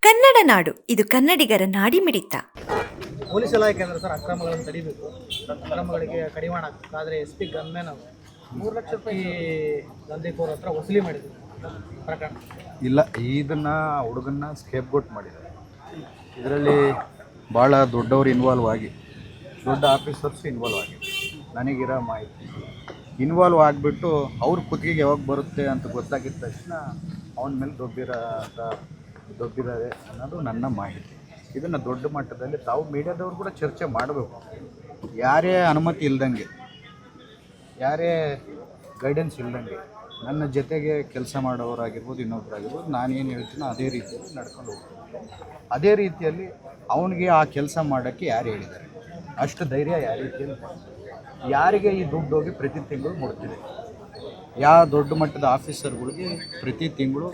ಕನ್ನಡ ನಾಡು ಇದು ಕನ್ನಡಿಗರ ನಾಡಿಮಿಡಿತ. ಪೊಲೀಸ್ ಇಲಾಖೆ ಅಂದರೆ ಸರ್ ಅಕ್ರಮಗಳನ್ನು ತಡಿಬೇಕು, ಅಕ್ರಮಗಳಿಗೆ ಕಡಿವಾಣ ಹಾಕಬೇಕು. ಆದರೆ ಎಸ್ ಪಿ ಗನ್ಮ್ಯಾನ್ ಅವರು 3 ಲಕ್ಷ ರೂಪಾಯಿ ದಂಧೆಕೋರ ಹತ್ರ ವಸೂಲಿ ಮಾಡಿದ್ರು ಪ್ರಕರಣ. ಇಲ್ಲ, ಇದನ್ನು ಹುಡುಗನ್ನ ಸ್ಕೇಪ್ ಗೋಟ್ ಮಾಡಿದ್ದಾರೆ. ಇದರಲ್ಲಿ ಭಾಳ ದೊಡ್ಡವರು ಇನ್ವಾಲ್ವ್ ಆಗಿ, ದೊಡ್ಡ ಆಫೀಸರ್ಸ್ ಇನ್ವಾಲ್ವ್ ಆಗಿ, ನನಗಿರೋ ಮಾಹಿತಿ ಇನ್ವಾಲ್ವ್ ಆಗಿಬಿಟ್ಟು ಅವ್ರ ಕುತ್ತಿಗೆಗೆ ಯಾವಾಗ ಬರುತ್ತೆ ಅಂತ ಗೊತ್ತಾಗಿದ್ದ ತಕ್ಷಣ ಅವನ ಮೇಲೆ ದೊಬ್ಬಿದ್ದಾರೆ ಅನ್ನೋದು ನನ್ನ ಮಾಹಿತಿ. ಇದನ್ನು ದೊಡ್ಡ ಮಟ್ಟದಲ್ಲಿ ತಾವು ಮೀಡಿಯಾದವ್ರು ಕೂಡ ಚರ್ಚೆ ಮಾಡಬೇಕು. ಯಾರೇ ಅನುಮತಿ ಇಲ್ದಂಗೆ, ಯಾರೇ ಗೈಡೆನ್ಸ್ ಇಲ್ದಂಗೆ ನನ್ನ ಜೊತೆಗೆ ಕೆಲಸ ಮಾಡೋರಾಗಿರ್ಬೋದು, ಇನ್ನೊಬ್ಬರಾಗಿರ್ಬೋದು, ನಾನೇನು ಹೇಳ್ತೀನೋ ಅದೇ ರೀತಿಯಲ್ಲಿ ನಡ್ಕೊಂಡು ಹೋಗ್ತೀನಿ. ಅದೇ ರೀತಿಯಲ್ಲಿ ಅವನಿಗೆ ಆ ಕೆಲಸ ಮಾಡೋಕ್ಕೆ ಯಾರು ಹೇಳಿದ್ದಾರೆ? ಅಷ್ಟು ಧೈರ್ಯ ಯಾವ ರೀತಿಯಲ್ಲಿ? ಯಾರಿಗೆ ಈ ದುಡ್ಡು ಹೋಗಿ ಪ್ರತಿ ತಿಂಗಳು ಮುಡ್ತಿದೆ? ಯಾವ ದೊಡ್ಡ ಮಟ್ಟದ ಆಫೀಸರ್ಗಳಿಗೆ ಪ್ರತಿ ತಿಂಗಳು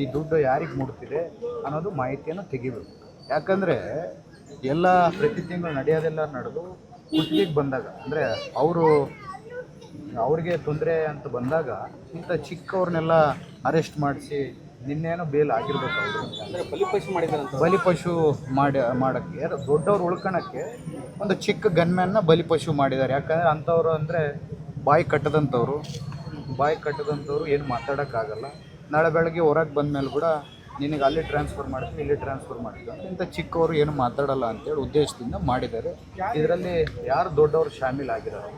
ಈ ದುಡ್ಡು ಯಾರಿಗೆ ಮುಡ್ತಿದೆ ಅನ್ನೋದು ಮಾಹಿತಿಯನ್ನು ತೆಗಿಬೇಕು. ಯಾಕಂದರೆ ಎಲ್ಲ ಪ್ರತಿ ತಿಂಗಳು ನಡೆಯೋದೆಲ್ಲ ನಡೆದು ಕುತ್ತಿಗೆಗೆ ಬಂದಾಗ, ಅಂದರೆ ಅವ್ರಿಗೆ ತೊಂದರೆ ಅಂತ ಬಂದಾಗ ಇಂಥ ಚಿಕ್ಕವ್ರನ್ನೆಲ್ಲ ಅರೆಸ್ಟ್ ಮಾಡಿಸಿ ನಿನ್ನೇನೋ ಬೇಲ್ ಆಗಿರ್ಬೇಕು. ಅವರು ಬಲಿಪಶು ಮಾಡೋಕ್ಕೆ ದೊಡ್ಡವ್ರು ಉಳ್ಕೊಳಕ್ಕೆ ಒಂದು ಚಿಕ್ಕ ಗನ್ಮ್ಯಾನ್ನ ಬಲಿಪಶು ಮಾಡಿದ್ದಾರೆ. ಯಾಕಂದರೆ ಅಂಥವ್ರು ಅಂದರೆ ಬಾಯಿ ಕಟ್ಟದಂಥವ್ರು ಏನು ಮಾತಾಡೋಕ್ಕಾಗಲ್ಲ. ನಾಳೆ ಬೆಳಗ್ಗೆ ಹೊರಗೆ ಬಂದಮೇಲೆ ಕೂಡ ನಿನಗೆ ಅಲ್ಲಿ ಟ್ರಾನ್ಸ್ಫರ್ ಮಾಡ್ತೀನಿ, ಇಲ್ಲಿ ಟ್ರಾನ್ಸ್ಫರ್ ಮಾಡ್ತೀನಿ, ಇಂಥ ಚಿಕ್ಕವರು ಏನು ಮಾತಾಡಲ್ಲ ಅಂತೇಳಿ ಉದ್ದೇಶದಿಂದ ಮಾಡಿದ್ದಾರೆ. ಇದರಲ್ಲಿ ಯಾರು ದೊಡ್ಡವರು ಶಾಮೀಲಾಗಿದ್ದಾರೆ,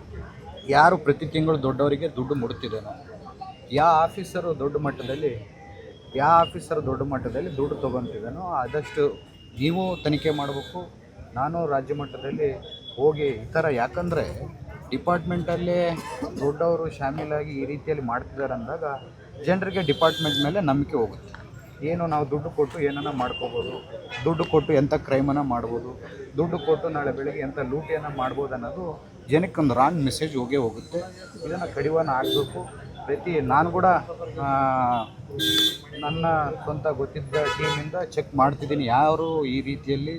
ಯಾರು ಪ್ರತಿ ತಿಂಗಳು ದೊಡ್ಡವರಿಗೆ ದುಡ್ಡು ಮುಡ್ತಿದ್ದಾನೋ, ಯಾವ ಆಫೀಸರು ದೊಡ್ಡ ಮಟ್ಟದಲ್ಲಿ ದುಡ್ಡು ತೊಗೊತಿದ್ದಾನೋ ಆದಷ್ಟು ನೀವು ತನಿಖೆ ಮಾಡಬೇಕು. ನಾನು ರಾಜ್ಯ ಮಟ್ಟದಲ್ಲಿ ಹೋಗಿ ಈ ಥರ, ಯಾಕಂದರೆ ಡಿಪಾರ್ಟ್ಮೆಂಟಲ್ಲೇ ದೊಡ್ಡವರು ಶಾಮೀಲಾಗಿ ಈ ರೀತಿಯಲ್ಲಿ ಮಾಡ್ತಿದ್ದಾರೆ ಅಂದಾಗ ಜನರಿಗೆ ಡಿಪಾರ್ಟ್ಮೆಂಟ್ ಮೇಲೆ ನಂಬಿಕೆ ಹೋಗುತ್ತೆ. ಏನು ನಾವು ದುಡ್ಡು ಕೊಟ್ಟು ಏನನ್ನ ಮಾಡ್ಕೋಬೋದು, ದುಡ್ಡು ಕೊಟ್ಟು ಎಂಥ ಕ್ರೈಮನ್ನು ಮಾಡ್ಬೋದು, ದುಡ್ಡು ಕೊಟ್ಟು ನಾಳೆ ಬೆಳಗ್ಗೆ ಎಂಥ ಲೂಟಿಯನ್ನು ಮಾಡ್ಬೋದು ಅನ್ನೋದು ಜನಕ್ಕೆ ಒಂದು ರಾಂಗ್ ಮೆಸೇಜ್ ಹೋಗುತ್ತೆ. ಇದನ್ನು ಕಡಿವಾಣ ಆಗಬೇಕು. ನಾನು ಕೂಡ ನನ್ನ ಸ್ವಂತ ಗೊತ್ತಿದ್ದ ಟೀಮಿಂದ ಚೆಕ್ ಮಾಡ್ತಿದ್ದೀನಿ, ಯಾರು ಈ ರೀತಿಯಲ್ಲಿ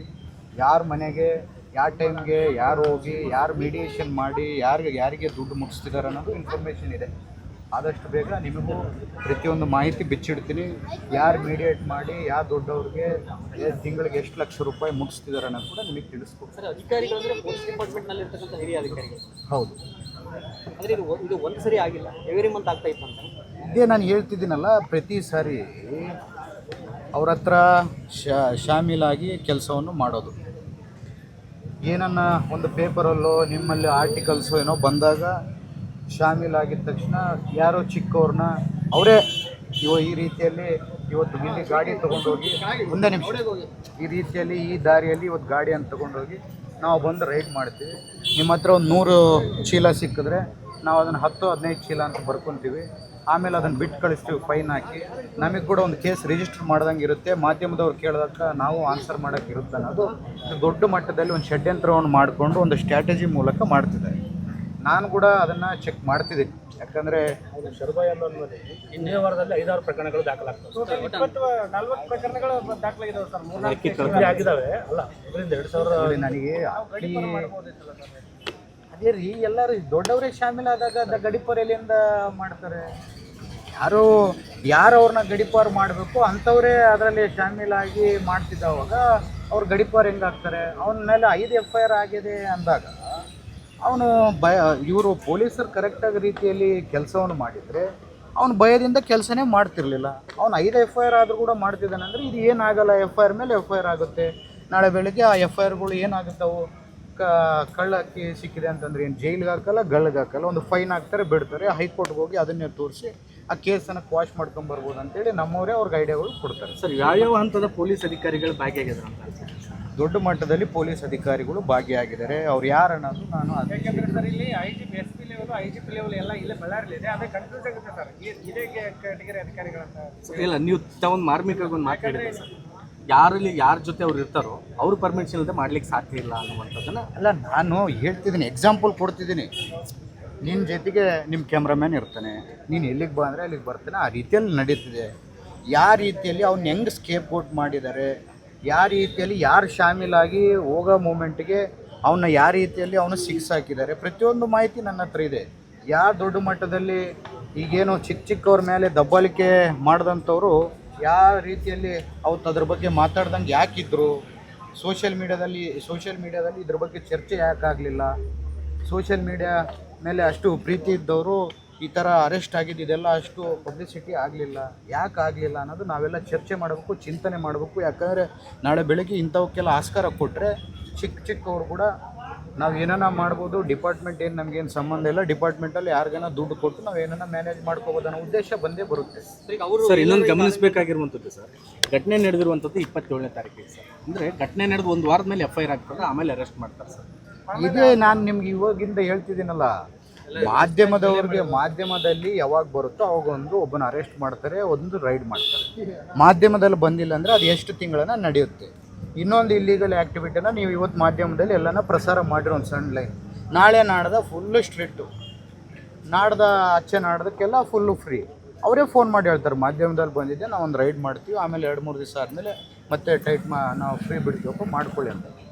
ಯಾರ ಮನೆಗೆ ಯಾವ ಟೈಮ್ಗೆ ಯಾರು ಹೋಗಿ ಯಾರು ಮೀಡಿಯೇಷನ್ ಮಾಡಿ ಯಾರಿಗೆ ದುಡ್ಡು ಮುಗಿಸ್ತಿದ್ದಾರೆ ಅನ್ನೋದು ಇನ್ಫಾರ್ಮೇಷನ್ ಇದೆ. ಆದಷ್ಟು ಬೇಗ ನಿಮಗೂ ಪ್ರತಿಯೊಂದು ಮಾಹಿತಿ ಬಿಚ್ಚಿಡ್ತೀನಿ. ಯಾರು ಮೀಡಿಯೇಟ್ ಮಾಡಿ ಯಾವ ದೊಡ್ಡವ್ರಿಗೆ ತಿಂಗಳಿಗೆ ಎಷ್ಟು ಲಕ್ಷ ರೂಪಾಯಿ ಮುಗಿಸ್ತಿದ್ದಾರೆ ಅನ್ನೋದು ಕೂಡ ನಿಮಗೆ ತಿಳಿಸ್ಕೊಡ್ತೀನಿ. ಸರ್, ಅಧಿಕಾರಿಗಳು ಅಂದರೆ ಪೊಲೀಸ್ ಡಿಪಾರ್ಟ್ಮೆಂಟ್ನಲ್ಲಿ ಇರ್ತಕ್ಕಂಥ ಹಿರಿಯ ಅಧಿಕಾರಿಗಳು. ಹೌದು, ಅಂದರೆ ಇದು ಒಂದು ಸರಿ ಆಗಿಲ್ಲ, ಎವ್ರಿ ಮಂತ್ ಆಗ್ತಾ ಇತ್ತು ಅಂತ. ಇದೇ ನಾನು ಹೇಳ್ತಿದ್ದೀನಲ್ಲ, ಪ್ರತಿ ಸಾರಿ ಅವ್ರ ಹತ್ರ ಶಾಮೀಲಾಗಿ ಕೆಲಸವನ್ನು ಮಾಡೋದು. ಏನನ್ನ ಒಂದು ಪೇಪರಲ್ಲೋ ನಿಮ್ಮಲ್ಲಿ ಆರ್ಟಿಕಲ್ಸೋ ಏನೋ ಬಂದಾಗ ಶಾಮೀಲಾಗಿದ್ದ ತಕ್ಷಣ ಯಾರೋ ಚಿಕ್ಕವ್ರನ್ನ ಅವರೇ ಈ ರೀತಿಯಲ್ಲಿ ಇವತ್ತು ಇಲ್ಲಿ ಗಾಡಿ ತೊಗೊಂಡೋಗಿ ಒಂದೇ ನಿಮಿಷ ಈ ರೀತಿಯಲ್ಲಿ ಈ ದಾರಿಯಲ್ಲಿ ಇವತ್ತು ಗಾಡಿಯನ್ನು ತೊಗೊಂಡೋಗಿ ನಾವು ಬಂದು ರೈಡ್ ಮಾಡ್ತೀವಿ. ನಿಮ್ಮ ಹತ್ರ ಒಂದು 100 ಚೀಲ ಸಿಕ್ಕಿದ್ರೆ ನಾವು ಅದನ್ನು 10-15 ಚೀಲ ಅಂತ ಬರ್ಕೊತೀವಿ. ಆಮೇಲೆ ಅದನ್ನು ಬಿಟ್ಟು ಕಳಿಸ್ತೀವಿ, ಫೈನ್ ಹಾಕಿ. ನಮಗೆ ಕೂಡ ಒಂದು ಕೇಸ್ ರಿಜಿಸ್ಟರ್ ಮಾಡ್ದಂಗೆ ಇರುತ್ತೆ. ಮಾಧ್ಯಮದವ್ರು ಕೇಳಿದಾಗ ನಾವು ಆನ್ಸರ್ ಮಾಡೋಕ್ಕೆ ಇರುತ್ತೆ ಅನ್ನೋದು ದೊಡ್ಡ ಮಟ್ಟದಲ್ಲಿ ಒಂದು ಷಡ್ಯಂತ್ರವನ್ನು ಮಾಡಿಕೊಂಡು ಒಂದು ಸ್ಟ್ರಾಟಜಿ ಮೂಲಕ ಮಾಡ್ತಿದ್ದಾರೆ. ನಾನು ಕೂಡ ಅದನ್ನು ಚೆಕ್ ಮಾಡ್ತಿದ್ದೀನಿ. ಯಾಕಂದರೆ ಶರ್ಬಾಯ್ ಅನ್ನೋಲ್ಲಿ ಇನ್ನೇ ವಾರದಲ್ಲಿ 5-6 ಪ್ರಕರಣಗಳು ದಾಖಲಾಗ್ತವೆ. 40 ಪ್ರಕರಣಗಳು ದಾಖಲಾಗಿದ್ದಾವೆ ಸರ್. 3-4 ಆಗಿದ್ದಾವೆ. ಅಲ್ಲ, 2000 ನನಗೆ ಅದೇ ರೀ, ಎಲ್ಲರೂ ದೊಡ್ಡವರೇ ಶಾಮೀಲಾದಾಗ ಗಡಿಪಾರು ಎಲ್ಲಿಂದ ಮಾಡ್ತಾರೆ? ಯಾರು ಅವ್ರನ್ನ ಗಡಿಪಾರು ಮಾಡಬೇಕು ಅಂಥವರೇ ಅದರಲ್ಲಿ ಶಾಮೀಲಾಗಿ ಮಾಡ್ತಿದ್ದವಾಗ ಅವ್ರು ಗಡಿಪಾರು ಹೆಂಗಾಗ್ತಾರೆ? ಅವನ ಮೇಲೆ 5 FIR ಆಗಿದೆ ಅಂದಾಗ ಅವನು ಇವರು ಪೊಲೀಸರು ಕರೆಕ್ಟಾಗಿ ರೀತಿಯಲ್ಲಿ ಕೆಲಸವನ್ನು ಮಾಡಿದರೆ ಅವನು ಭಯದಿಂದ ಕೆಲಸನೇ ಮಾಡ್ತಿರ್ಲಿಲ್ಲ. ಅವನು 5 FIR ಆದರೂ ಕೂಡ ಮಾಡ್ತಿದ್ದಾನೆ ಅಂದರೆ ಇದು ಏನಾಗಲ್ಲ, FIR ಮೇಲೆ FIR ಆಗುತ್ತೆ. ನಾಳೆ ಬೆಳಗ್ಗೆ ಆ FIRಗಳು ಏನಾಗುತ್ತವು? ಕಳ್ಳಕ್ಕೆ ಸಿಕ್ಕಿದೆ ಅಂತಂದ್ರೆ ಏನು ಜೈಲಿಗೆ ಹಾಕಲ್ಲ, ಗಳ್ಳಿಗೆ ಹಾಕಲ್ಲ, ಒಂದು ಫೈನ್ ಹಾಕ್ತಾರೆ, ಬಿಡ್ತಾರೆ. ಹೈಕೋರ್ಟ್ಗೆ ಹೋಗಿ ಅದನ್ನೇ ತೋರಿಸಿ ಆ ಕೇಸನ್ನು ಕ್ವಾಶ್ ಮಾಡ್ಕೊಂಬರ್ಬೋದು ಅಂತೇಳಿ ನಮ್ಮವರೇ ಅವ್ರಿಗೆ ಐಡಿಯಾಗಳು ಕೊಡ್ತಾರೆ. ಸರ್, ಯಾವ್ಯಾವ ಹಂತದ ಪೊಲೀಸ್ ಅಧಿಕಾರಿಗಳು ಭಾಗಿಯಾಗಿದ್ದಾರೆ ಅಂತ? ದೊಡ್ಡ ಮಟ್ಟದಲ್ಲಿ ಪೊಲೀಸ್ ಅಧಿಕಾರಿಗಳು ಭಾಗಿಯಾಗಿದ್ದಾರೆ. ಅವ್ರು ಯಾರು ಅನ್ನೋದು ನಾನು ಯಾಕೆಂದರೆ ಸರ್, ಇಲ್ಲಿ IGP SP level IGP level ಎಲ್ಲ ಇಲ್ಲೇ ಬಳ್ಳಾರಿಲಿದೆ. ಅದೇ ಕನ್ಫ್ಯೂಸ್ ಆಗುತ್ತೆ ಸರ್, ಇದೇ ಕ್ಯಾಟಗರಿ ಅಧಿಕಾರಿಗಳಂತ. ಇಲ್ಲ, ನೀವು ಒಂದು ಮಾರ್ಮಿಕವಾಗಿ ಒಂದು ಮಾತಾಡಿದ್ರೆ ಸರ್, ಯಾರ ಜೊತೆ ಅವ್ರು ಇರ್ತಾರೋ ಅವ್ರು ಪರ್ಮಿಷನ್ ಇಲ್ಲದೆ ಮಾಡ್ಲಿಕ್ಕೆ ಸಾಧ್ಯ ಇಲ್ಲ ಅನ್ನುವಂಥದ್ದನ್ನು. ಅಲ್ಲ, ನಾನು ಹೇಳ್ತಿದ್ದೀನಿ, ಎಕ್ಸಾಂಪಲ್ ಕೊಡ್ತಿದ್ದೀನಿ. ನಿನ್ನ ಜೊತೆಗೆ ನಿಮ್ಮ ಕ್ಯಾಮ್ರಾಮ್ಯಾನ್ ಇರ್ತಾನೆ, ನೀನು ಎಲ್ಲಿಗೆ ಬಾ ಅಂದರೆ ಅಲ್ಲಿಗೆ ಬರ್ತಾನೆ. ಆ ರೀತಿಯಲ್ಲಿ ನಡೀತಿದೆ. ಯಾವ ರೀತಿಯಲ್ಲಿ ಅವ್ನು ಹೆಂಗೆ ಸ್ಕೇಪ್ ಔಟ್ ಮಾಡಿದ್ದಾರೆ, ಯಾವ ರೀತಿಯಲ್ಲಿ ಯಾರು ಶಾಮೀಲಾಗಿ ಹೋಗೋ ಮೂಮೆಂಟ್ಗೆ ಅವನ್ನ ಯಾವ ರೀತಿಯಲ್ಲಿ ಅವನು ಹಾಕಿದ್ದಾರೆ, ಪ್ರತಿಯೊಂದು ಮಾಹಿತಿ ನನ್ನ ಹತ್ರ ಇದೆ. ಯಾವ ದೊಡ್ಡ ಮಟ್ಟದಲ್ಲಿ ಈಗೇನು ಚಿಕ್ಕವ್ರ ಮೇಲೆ ದಬ್ಬಾಳಿಕೆ ಮಾಡಿದಂಥವ್ರು ಯಾವ ರೀತಿಯಲ್ಲಿ ಅವತ್ತು ಅದ್ರ ಬಗ್ಗೆ ಮಾತಾಡ್ದಂಗೆ ಯಾಕಿದ್ರು, ಸೋಷಿಯಲ್ ಮೀಡಿಯಾದಲ್ಲಿ ಇದ್ರ ಬಗ್ಗೆ ಚರ್ಚೆ ಯಾಕಾಗಲಿಲ್ಲ, ಸೋಷಿಯಲ್ ಮೀಡಿಯಾ ಮೇಲೆ ಅಷ್ಟು ಪ್ರೀತಿ ಇದ್ದವರು ಈ ಥರ ಅರೆಸ್ಟ್ ಆಗಿದ್ದು ಇದೆಲ್ಲ ಅಷ್ಟು ಪಬ್ಲಿಸಿಟಿ ಆಗಲಿಲ್ಲ, ಯಾಕೆ ಆಗಲಿಲ್ಲ ಅನ್ನೋದು ನಾವೆಲ್ಲ ಚರ್ಚೆ ಮಾಡಬೇಕು, ಚಿಂತನೆ ಮಾಡಬೇಕು. ಯಾಕಂದರೆ ನಾಳೆ ಬೆಳಗ್ಗೆ ಇಂಥವಕ್ಕೆಲ್ಲ ಆಸ್ಕಾರ ಕೊಟ್ಟರೆ ಚಿಕ್ಕವರು ಕೂಡ ನಾವು ಏನನ್ನ ಮಾಡ್ಬೋದು, ಡಿಪಾರ್ಟ್ಮೆಂಟ್ ಏನು ನಮಗೇನು ಸಂಬಂಧ ಇಲ್ಲ, ಡಿಪಾರ್ಟ್ಮೆಂಟಲ್ಲಿ ಯಾರಿಗೇನೋ ದುಡ್ಡು ಕೊಟ್ಟು ನಾವು ಏನನ್ನ ಮ್ಯಾನೇಜ್ ಮಾಡ್ಕೋಬೋದು ಅನ್ನೋ ಉದ್ದೇಶ ಬಂದೇ ಬರುತ್ತೆ. ಸರ್ ಇನ್ನೊಂದು ಗಮನಿಸಬೇಕಾಗಿರುವಂಥದ್ದು ಸರ್, ಘಟನೆ ನಡೆದಿರುವಂಥದ್ದು 27ನೇ ತಾರೀಕಿಗೆ ಸರ್. ಅಂದರೆ ಘಟನೆ ನಡೆದು ಒಂದು ವಾರದ ಮೇಲೆ FIR ಆಗ್ತದೆ, ಆಮೇಲೆ ಅರೆಸ್ಟ್ ಮಾಡ್ತಾರೆ ಸರ್. ಇದೇ ನಾನು ನಿಮ್ಗೆ ಇವಾಗಿಂದ ಹೇಳ್ತಿದ್ದೀನಲ್ಲ, ಮಾಧ್ಯಮದಲ್ಲಿ ಯಾವಾಗ ಬರುತ್ತೋ ಅವಾಗ ಒಬ್ಬನ ಅರೆಸ್ಟ್ ಮಾಡ್ತಾರೆ, ಒಂದು ರೈಡ್ ಮಾಡ್ತಾರೆ. ಮಾಧ್ಯಮದಲ್ಲಿ ಬಂದಿಲ್ಲ ಅಂದರೆ ಅದು ಎಷ್ಟು ತಿಂಗಳನ್ನ ನಡೆಯುತ್ತೆ. ಇನ್ನೊಂದು ಇಲ್ಲಿಗಲ್ ಆ್ಯಕ್ಟಿವಿಟಿನ ನೀವು ಇವತ್ತು ಮಾಧ್ಯಮದಲ್ಲಿ ಎಲ್ಲನ ಪ್ರಸಾರ ಮಾಡಿರೋ ಒಂದು ಸಣ್ಣ ಲೈನ್, ನಾಳೆ ನಾಡ್ದ ಫುಲ್ಲು ಸ್ಟ್ರಿಕ್ಟು, ನಾಡ್ದಕ್ಕೆಲ್ಲ ಫುಲ್ಲು ಫ್ರೀ. ಅವರೇ ಫೋನ್ ಮಾಡಿ ಹೇಳ್ತಾರೆ ಮಾಧ್ಯಮದಲ್ಲಿ ಬಂದಿದ್ದೆ, ನಾವು ಒಂದು ರೈಡ್ ಮಾಡ್ತೀವಿ, ಆಮೇಲೆ 2-3 ದಿವಸ ಆದಮೇಲೆ ಮತ್ತೆ ನಾವು ಫ್ರೀ ಬಿಡ್ತೀವಪ್ಪ ಮಾಡ್ಕೊಳ್ಳಿ ಅಂತ.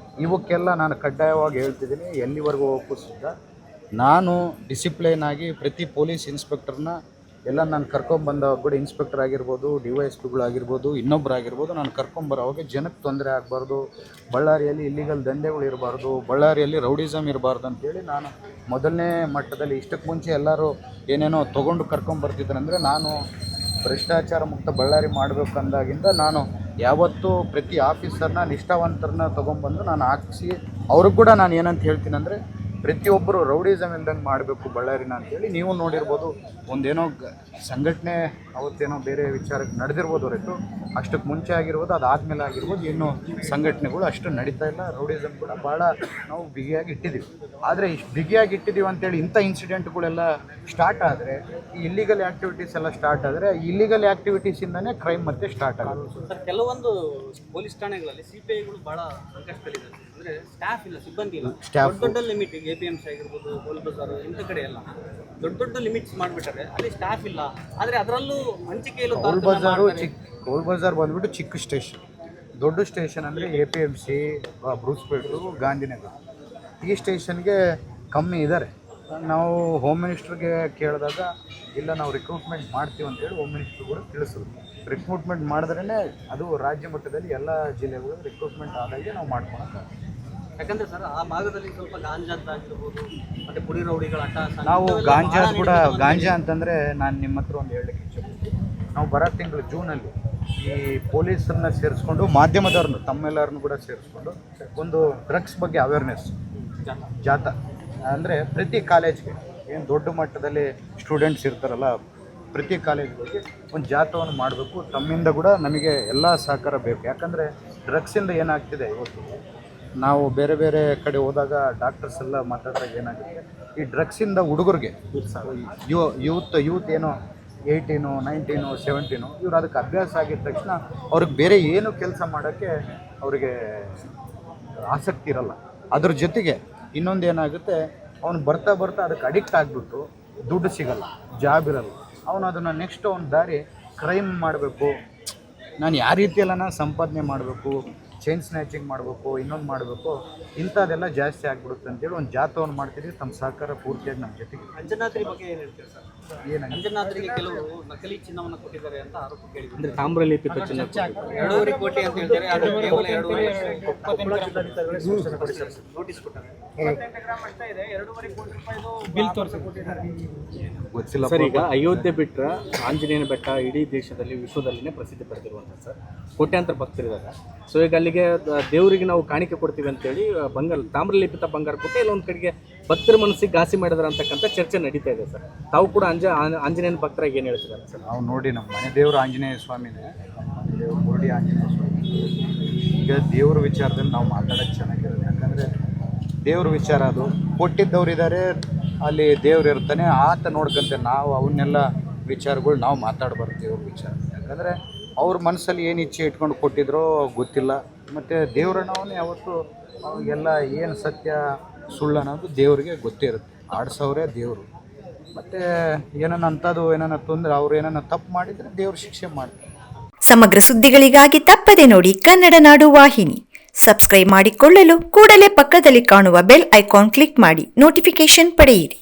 ಇವಕ್ಕೆಲ್ಲ ನಾನು ಕಡ್ಡಾಯವಾಗಿ ಹೇಳ್ತಿದ್ದೀನಿ, ಎಲ್ಲಿವರೆಗೂ ಹೋಗೋಕ್ಕೂ ಸಿದ್ಧ. ನಾನು ಡಿಸಿಪ್ಲೈನ್ ಆಗಿ ಪ್ರತಿ ಪೊಲೀಸ್ ಇನ್ಸ್ಪೆಕ್ಟರ್ನ ಎಲ್ಲ ನಾನು ಕರ್ಕೊಂಬಂದವಾಗ ಕೂಡ ಇನ್ಸ್ಪೆಕ್ಟರ್ ಆಗಿರ್ಬೋದು, DYSPಗಳಾಗಿರ್ಬೋದು, ಇನ್ನೊಬ್ಬರಾಗಿರ್ಬೋದು, ನಾನು ಕರ್ಕೊಂಬರೋವಾಗ ಜನಕ್ಕೆ ತೊಂದರೆ ಆಗಬಾರ್ದು, ಬಳ್ಳಾರಿಯಲ್ಲಿ ಇಲ್ಲಿಗಲ್ ದಂಧೆಗಳು ಇರಬಾರ್ದು, ಬಳ್ಳಾರಿಯಲ್ಲಿ ರೌಡಿಸಮ್ ಇರಬಾರ್ದು ಅಂತೇಳಿ ನಾನು ಮೊದಲನೇ ಮಟ್ಟದಲ್ಲಿ ಇಷ್ಟಕ್ಕೆ ಮುಂಚೆ ಎಲ್ಲರೂ ಏನೇನೋ ತೊಗೊಂಡು ಕರ್ಕೊಂಬರ್ತಿದ್ರಂದರೆ ನಾನು ಭ್ರಷ್ಟಾಚಾರ ಮುಕ್ತ ಬಳ್ಳಾರಿ ಮಾಡಬೇಕು ಅಂದಾಗಿಂದ ನಾನು ಯಾವತ್ತೂ ಪ್ರತಿ ಆಫೀಸರ್ನ ನಿಷ್ಠಾವಂತರನ್ನ ತೊಗೊಂಬಂದು ನಾನು ಹಾಕಿಸಿ ಅವ್ರಿಗೆ ಕೂಡ ನಾನು ಏನಂತ ಹೇಳ್ತೀನಿ ಅಂದರೆ ಪ್ರತಿಯೊಬ್ಬರು ರೌಡಿಸಮ್ ಇಲ್ದಂಗೆ ಮಾಡಬೇಕು ಬಳ್ಳಾರಿನ ಅಂತೇಳಿ. ನೀವು ನೋಡಿರ್ಬೋದು, ಒಂದೇನೋ ಸಂಘಟನೆ ಅವತ್ತೇನೋ ಬೇರೆ ವಿಚಾರಕ್ಕೆ ನಡೆದಿರ್ಬೋದು ಹೊರತು ಅಷ್ಟಕ್ಕೆ ಮುಂಚೆ ಆಗಿರ್ಬೋದು, ಅದಾದಮೇಲೆ ಆಗಿರ್ಬೋದು, ಇನ್ನೂ ಸಂಘಟನೆಗಳು ಅಷ್ಟು ನಡೀತಾ ಇಲ್ಲ. ರೌಡಿಸಮ್ ಕೂಡ ಭಾಳ ನಾವು ಬಿಗಿಯಾಗಿ ಇಟ್ಟಿದ್ದೀವಿ. ಆದರೆ ಇಷ್ಟು ಬಿಗಿಯಾಗಿ ಇಟ್ಟಿದ್ದೀವಿ ಅಂತೇಳಿ ಇಂಥ ಇನ್ಸಿಡೆಂಟ್ಗಳೆಲ್ಲ ಸ್ಟಾರ್ಟ್ ಆದರೆ, ಈ ಇಲ್ಲಿಗಲ್ ಆ್ಯಕ್ಟಿವಿಟೀಸ್ ಎಲ್ಲ ಸ್ಟಾರ್ಟ್ ಆದರೆ, ಇಲ್ಲಿಗಲ್ ಆ್ಯಕ್ಟಿವಿಟೀಸಿಂದನೇ ಕ್ರೈಮ್ ಮತ್ತೆ ಸ್ಟಾರ್ಟ್ ಆಗುತ್ತೆ. ಸರ್, ಕೆಲವೊಂದು ಪೊಲೀಸ್ ಠಾಣೆಗಳಲ್ಲಿ CPIಗಳು ಭಾಳ ಸಂಕಷ್ಟದಲ್ಲಿದ್ದಾರೆ. ಅಂದರೆ ಸ್ಟಾಫ್ ಇಲ್ಲ, ಸಿಬ್ಬಂದಿ ಇಲ್ಲ. ದೊಡ್ಡ ಲಿಮಿಟ್ APMC ಆಗಿರ್ಬೋದು, ಗೋಲ್ ಬಜಾರ್ ಇಂಥ ಕಡೆ ಎಲ್ಲ ದೊಡ್ಡ ಲಿಮಿಟ್ಸ್ ಮಾಡಿಬಿಟ್ಟಾರೆ, ಅಲ್ಲಿ ಸ್ಟಾಫ್ ಇಲ್ಲ. ಆದರೆ ಅದರಲ್ಲೂ ಹಂಚಿಕೆಯಲ್ಲೂ ಗೋಲ್ ಬಜಾರ್ ಬಂದ್ಬಿಟ್ಟು ಚಿಕ್ಕ ಸ್ಟೇಷನ್, ದೊಡ್ಡ ಸ್ಟೇಷನ್ ಅಂದರೆ APMC, ಬ್ರೂಸ್ಪೇಟು, ಗಾಂಧಿನಗರ. ಈ ಸ್ಟೇಷನ್ಗೆ ಕಮ್ಮಿ ಇದ್ದಾರೆ. ನಾವು ಹೋಮ್ ಮಿನಿಸ್ಟ್ರಿಗೆ ಕೇಳಿದಾಗ ಇಲ್ಲ ನಾವು ರಿಕ್ರೂಟ್ಮೆಂಟ್ ಮಾಡ್ತೀವಿ ಅಂತೇಳಿ ಹೋಮ್ ಮಿನಿಸ್ಟ್ರು ಕೂಡ ತಿಳಿಸಿದ್ರು. ರಿಕ್ರೂಟ್ಮೆಂಟ್ ಮಾಡಿದ್ರೇ ಅದು ರಾಜ್ಯ ಮಟ್ಟದಲ್ಲಿ ಎಲ್ಲ ಜಿಲ್ಲೆಗಳು ರಿಕ್ರೂಟ್ಮೆಂಟ್ ಆದಾಗೆ ನಾವು ಮಾಡ್ಕೊಳಕ್ಕೆ. ಯಾಕಂದರೆ ಸರ್, ಆ ಭಾಗದಲ್ಲಿ ಸ್ವಲ್ಪ ಗಾಂಜಾದ್ದಾಗಿರ್ಬೋದು, ಮತ್ತು ಪುಡಿ ರೌಡಿಗಳ ಅಟ್ಟ. ನಾವು ಗಾಂಜಾ ಅಂತಂದರೆ ನಾನು ನಿಮ್ಮ ಹತ್ರ ಒಂದು ಹೇಳಲಿಕ್ಕೆ ಇಚ್ಛೆಪಡ್ತೀನಿ. ನಾವು ಬರೋ ತಿಂಗಳು ಜೂನಲ್ಲಿ ಈ ಪೊಲೀಸರನ್ನ ಸೇರಿಸ್ಕೊಂಡು ಮಾಧ್ಯಮದವ್ರನ್ನ ತಮ್ಮೆಲ್ಲರನ್ನು ಕೂಡ ಸೇರಿಸ್ಕೊಂಡು ಒಂದು ಡ್ರಗ್ಸ್ ಬಗ್ಗೆ ಅವೇರ್ನೆಸ್ ಜಾಥಾ, ಅಂದರೆ ಪ್ರತಿ ಕಾಲೇಜ್ಗೆ ಏನು ದೊಡ್ಡ ಮಟ್ಟದಲ್ಲಿ ಸ್ಟೂಡೆಂಟ್ಸ್ ಇರ್ತಾರಲ್ಲ, ಪ್ರತಿ ಕಾಲೇಜ್ಗಳಿಗೆ ಒಂದು ಜಾಥವನ್ನು ಮಾಡಬೇಕು. ತಮ್ಮಿಂದ ಕೂಡ ನಮಗೆ ಎಲ್ಲ ಸಹಕಾರ ಬೇಕು. ಯಾಕಂದರೆ ಡ್ರಗ್ಸಿಂದ ಏನಾಗ್ತಿದೆ, ಇವತ್ತು ನಾವು ಬೇರೆ ಬೇರೆ ಕಡೆ ಹೋದಾಗ ಡಾಕ್ಟರ್ಸ್ ಎಲ್ಲ ಮಾತಾಡಿದಾಗ ಏನಾಗುತ್ತೆ, ಈ ಡ್ರಗ್ಸಿಂದ ಹುಡುಗರಿಗೆ ಯೂತ್ ಏನೋ 18, 19, 17 ಇವ್ರು ಅದಕ್ಕೆ ಅಭ್ಯಾಸ ಆಗಿದ ತಕ್ಷಣ ಅವ್ರಿಗೆ ಬೇರೆ ಏನು ಕೆಲಸ ಮಾಡೋಕ್ಕೆ ಅವ್ರಿಗೆ ಆಸಕ್ತಿ ಇರಲ್ಲ. ಅದ್ರ ಜೊತೆಗೆ ಇನ್ನೊಂದು ಏನಾಗುತ್ತೆ, ಅವ್ನು ಬರ್ತಾ ಅದಕ್ಕೆ ಅಡಿಕ್ಟ್ ಆಗಿಬಿಟ್ಟು ದುಡ್ಡು ಸಿಗಲ್ಲ, ಜಾಬ್ ಇರಲ್ಲ, ಅವನು ಅದನ್ನು ನೆಕ್ಸ್ಟ್ ಅವ್ನ ದಾರಿ ಕ್ರೈಮ್ ಮಾಡಬೇಕು, ನಾನು ಯಾವ ರೀತಿಯೆಲ್ಲ ಸಂಪಾದನೆ ಮಾಡಬೇಕು, ಚೈನ್ ಸ್ನ್ಯಾಚಿಂಗ್ ಮಾಡಬೇಕು, ಇನ್ನೊಂದು ಮಾಡಬೇಕು, ಇಂಥದ್ದೆಲ್ಲ ಜಾಸ್ತಿ ಆಗಿಬಿಡುತ್ತೆ ಅಂತೇಳಿ ಒಂದು ಜಾಥವನ್ನು ಮಾಡ್ತಿದ್ದೀವಿ. ತಮ್ಮ ಸಹಕಾರ ಪೂರ್ತಿಯಾಗಿ ನಮ್ಮ ಜೊತೆಗೆ. ಅಂಜನಾದ್ರಿ ಬಗ್ಗೆ ಏನು ಹೇಳ್ತೀವಿ ಸರ್? ಏನು ಅಂಜನಾದ್ರಿಗೆ ಕೆಲವರು ನಕಲಿ ಚಿನ್ನವನ್ನು ಕೊಟ್ಟಿದ್ದಾರೆ ಅಂತ ಆರೋಪ ಕೇಳಿದ್ರು. ಅಂದರೆ ತಾಮ್ರಲೇಪಿತ ಚಿನ್ನ 2.5 ಕೋಟಿ ಅಂತ ಹೇಳ್ತಾರೆ, ಅದು ಕೇವಲ 2.5 ನೋಟಿಸ್ ಕೊಟ್ಟಾರೆ. 28 ಗ್ರಾಮ್ ಅಷ್ಟೇ ಇದೆ, 2.5 ಕೋಟಿ ರೂಪಾಯಿದು ಬಿಲ್ ತೋರಿಸಿಕೊಟ್ಟಿದ್ದಾರೆ. ಗೊತ್ತಿಲ್ಲ ಸರ್. ಈಗ ಅಯೋಧ್ಯೆ ಬಿಟ್ಟರೆ ಆಂಜನೇಯನ ಬೆಟ್ಟ ಇಡೀ ದೇಶದಲ್ಲಿ ವಿಶ್ವದಲ್ಲಿನೇ ಪ್ರಸಿದ್ಧಿ ಪಡೆದಿರುವಂಥ ಸರ್, ಕೋಟ್ಯಾಂತರ ಭಕ್ತರಿದ್ದಾರೆ. ಸೊ ಈಗ ಅಲ್ಲಿಗೆ ದೇವರಿಗೆ ನಾವು ಕಾಣಿಕೆ ಕೊಡ್ತೀವಿ ಅಂತೇಳಿ ತಾಮ್ರಲೇಪಿತ ಬಂಗಾರ ಕೊಟ್ಟು ಇಲ್ಲೊಂದು ಕಡೆಗೆ ಭಕ್ತರ ಮನಸ್ಸಿಗೆ ಘಾಸಿ ಮಾಡಿದಾರೆ ಅಂತಕ್ಕಂಥ ಚರ್ಚೆ ನಡೀತಾ ಇದೆ ಸರ್. ತಾವು ಕೂಡ ಆಂಜನೇಯನ ಭಕ್ತರಾಗಿ ಏನು ಹೇಳ್ತಿದ್ದಾರೆ ಸರ್? ನಾವು ನೋಡಿ, ನಮ್ಮ ಮನೆ ದೇವರು ಆಂಜನೇಯ ಸ್ವಾಮಿನೇ, ನಮ್ಮ ಮನೆ ದೇವರು ಗೋಡಿ ಆಂಜನೇಯ ಸ್ವಾಮಿ. ಈಗ ದೇವ್ರ ವಿಚಾರದಲ್ಲಿ ನಾವು ಮಾತಾಡೋದು ಚೆನ್ನಾಗಿರೋದು. ಯಾಕಂದರೆ ದೇವ್ರ ವಿಚಾರ ಅದು, ಕೊಟ್ಟಿದ್ದವ್ರಿದ್ದಾರೆ, ಅಲ್ಲಿ ದೇವ್ರು ಇರ್ತಾನೆ, ಆತ ನೋಡ್ಕೊಂತೆ. ನಾವು ಅವನ್ನೆಲ್ಲ ವಿಚಾರಗಳು ನಾವು ಮಾತಾಡಬಾರ್ದು ದೇವ್ರ ವಿಚಾರ. ಯಾಕಂದರೆ ಅವ್ರ ಮನಸ್ಸಲ್ಲಿ ಏನು ಇಚ್ಛೆ ಇಟ್ಕೊಂಡು ಕೊಟ್ಟಿದ್ರೋ ಗೊತ್ತಿಲ್ಲ. ಮತ್ತು ದೇವ್ರನ್ನವನ್ನೇ ಯಾವತ್ತು ಎಲ್ಲ ಏನು ಸತ್ಯ ಸುಳ್ಳು ಅನ್ನೋದು ದೇವರಿಗೆ ಗೊತ್ತೇ ಇರುತ್ತೆ. ಆಡ್ಸೋರೇ ದೇವರು. ಮತ್ತು ಏನನ್ನ ತೊಂದರೆ, ಅವ್ರು ಏನನ್ನ ತಪ್ಪು ಮಾಡಿದರೆ ದೇವ್ರು ಶಿಕ್ಷೆ ಮಾಡ್ತಾರೆ. ಸಮಗ್ರ ಸುದ್ದಿಗಳಿಗಾಗಿ ತಪ್ಪದೆ ನೋಡಿ ಕನ್ನಡ ನಾಡು ವಾಹಿನಿ. ಸಬ್ಸ್ಕ್ರೈಬ್ ಮಾಡಿಕೊಳ್ಳಲು ಕೂಡಲೇ ಪಕ್ಕದಲ್ಲಿ ಕಾಣುವ ಬೆಲ್ ಐಕಾನ್ ಕ್ಲಿಕ್ ಮಾಡಿ ನೋಟಿಫಿಕೇಶನ್ ಪಡೆಯಿರಿ.